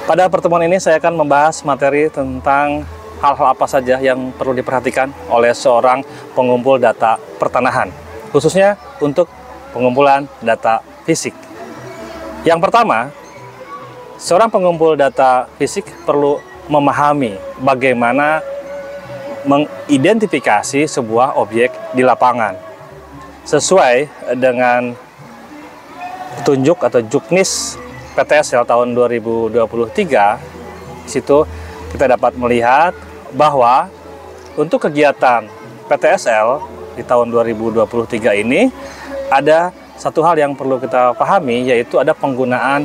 Pada pertemuan ini saya akan membahas materi tentang hal-hal apa saja yang perlu diperhatikan oleh seorang pengumpul data pertanahan, khususnya untuk pengumpulan data fisik. Yang pertama, seorang pengumpul data fisik perlu memahami bagaimana mengidentifikasi sebuah objek di lapangan sesuai dengan petunjuk atau juknis PTSL tahun 2023. Di situ kita dapat melihat bahwa untuk kegiatan PTSL di tahun 2023 ini ada satu hal yang perlu kita pahami, yaitu ada penggunaan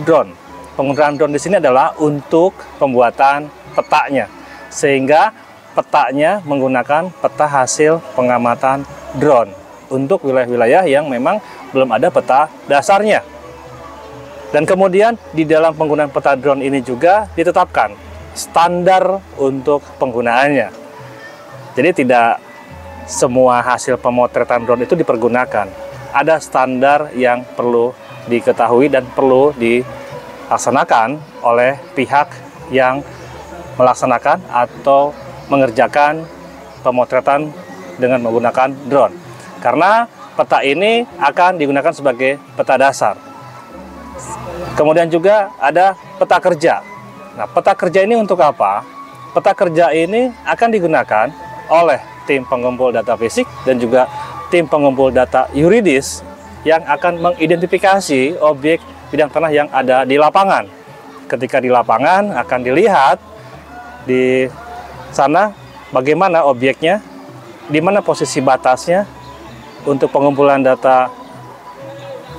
drone. Penggunaan drone di sini adalah untuk pembuatan petanya, sehingga petanya menggunakan peta hasil pengamatan drone untuk wilayah-wilayah yang memang belum ada peta dasarnya. Dan kemudian di dalam penggunaan peta drone ini juga ditetapkan standar untuk penggunaannya. Jadi tidak semua hasil pemotretan drone itu dipergunakan. Ada standar yang perlu diketahui dan perlu dilaksanakan oleh pihak yang melaksanakan atau mengerjakan pemotretan dengan menggunakan drone. Karena peta ini akan digunakan sebagai peta dasar. Kemudian juga ada peta kerja. Nah, peta kerja ini untuk apa? Peta kerja ini akan digunakan oleh tim pengumpul data fisik dan juga tim pengumpul data yuridis yang akan mengidentifikasi objek bidang tanah yang ada di lapangan. Ketika di lapangan akan dilihat di sana bagaimana objeknya, di mana posisi batasnya untuk pengumpulan data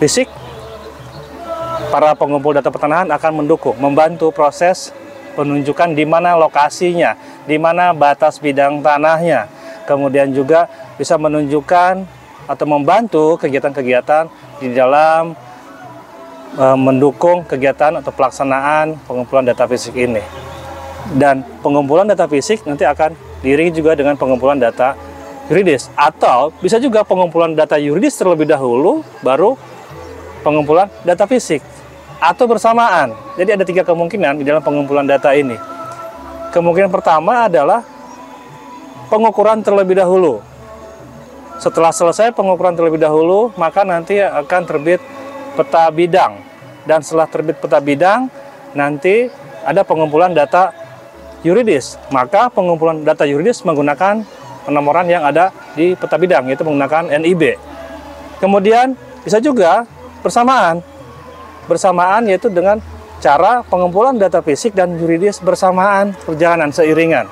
fisik. Para pengumpul data pertanahan akan mendukung, membantu proses penunjukan di mana lokasinya, di mana batas bidang tanahnya. Kemudian juga bisa menunjukkan atau membantu kegiatan-kegiatan di dalam mendukung kegiatan atau pelaksanaan pengumpulan data fisik ini. Dan pengumpulan data fisik nanti akan diiringi juga dengan pengumpulan data yuridis, atau bisa juga pengumpulan data yuridis terlebih dahulu baru pengumpulan data fisik, atau bersamaan. Jadi ada 3 kemungkinan di dalam pengumpulan data ini. Kemungkinan pertama adalah pengukuran terlebih dahulu. Setelah selesai pengukuran terlebih dahulu, maka nanti akan terbit peta bidang. Dan setelah terbit peta bidang, nanti ada pengumpulan data yuridis. Maka pengumpulan data yuridis menggunakan penomoran yang ada di peta bidang, yaitu menggunakan NIB. Kemudian bisa juga bersamaan yaitu dengan cara pengumpulan data fisik dan yuridis bersamaan, perjalanan seiringan.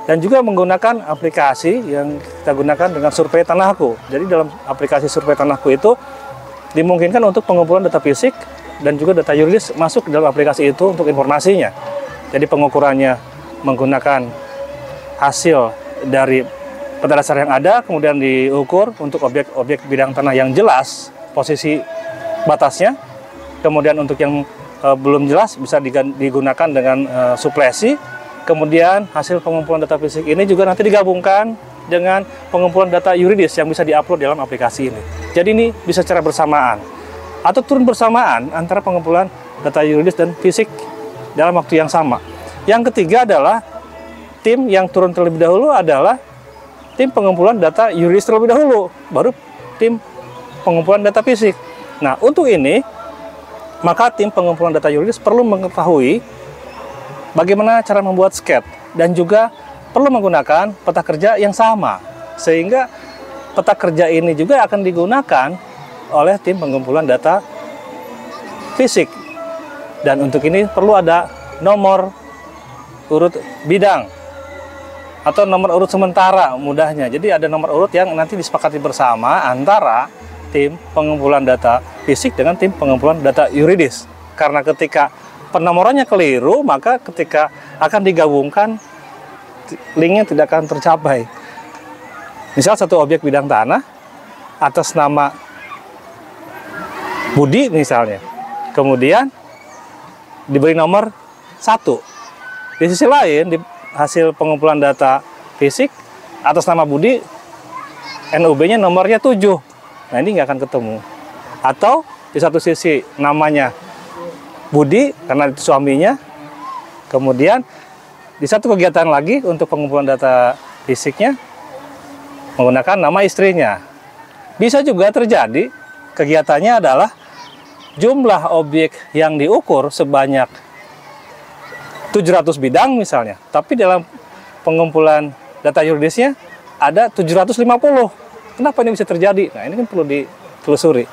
Dan juga menggunakan aplikasi yang kita gunakan dengan survei tanahku. Jadi dalam aplikasi survei tanahku itu dimungkinkan untuk pengumpulan data fisik dan juga data yuridis masuk ke dalam aplikasi itu untuk informasinya. Jadi pengukurannya menggunakan hasil dari peta dasar yang ada, kemudian diukur untuk objek-objek bidang tanah yang jelas posisi batasnya. Kemudian untuk yang belum jelas bisa digunakan dengan suplesi. Kemudian hasil pengumpulan data fisik ini juga nanti digabungkan dengan pengumpulan data yuridis yang bisa diupload dalam aplikasi ini. Jadi ini bisa secara bersamaan atau turun bersamaan antara pengumpulan data yuridis dan fisik dalam waktu yang sama. Yang ketiga adalah tim yang turun terlebih dahulu adalah tim pengumpulan data yuridis terlebih dahulu, baru tim pengumpulan data fisik. Nah, untuk ini maka tim pengumpulan data yuridis perlu mengetahui bagaimana cara membuat sket dan juga perlu menggunakan peta kerja yang sama, sehingga peta kerja ini juga akan digunakan oleh tim pengumpulan data fisik. Dan untuk ini perlu ada nomor urut bidang atau nomor urut sementara mudahnya. Jadi ada nomor urut yang nanti disepakati bersama antara tim pengumpulan data fisik dengan tim pengumpulan data yuridis. Karena ketika penomorannya keliru, maka ketika akan digabungkan linknya tidak akan tercapai. Misal satu objek bidang tanah atas nama Budi misalnya, kemudian diberi nomor 1. Di sisi lain, di hasil pengumpulan data fisik atas nama Budi, NUB-nya nomornya 7. Nah, ini nggak akan ketemu. Atau di satu sisi namanya Budi karena itu suaminya, Kemudian di satu kegiatan lagi untuk pengumpulan data fisiknya menggunakan nama istrinya. Bisa juga terjadi kegiatannya adalah jumlah objek yang diukur sebanyak 700 bidang misalnya, tapi dalam pengumpulan data yuridisnya ada 750. Kenapa ini bisa terjadi? Nah, ini kan perlu ditelusuri.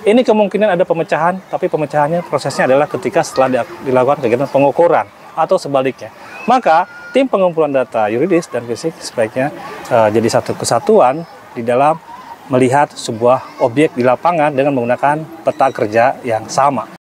Ini kemungkinan ada pemecahan, tapi pemecahannya prosesnya adalah ketika setelah dilakukan kegiatan pengukuran atau sebaliknya. Maka tim pengumpulan data yuridis dan fisik sebaiknya jadi satu kesatuan di dalam melihat sebuah objek di lapangan dengan menggunakan peta kerja yang sama.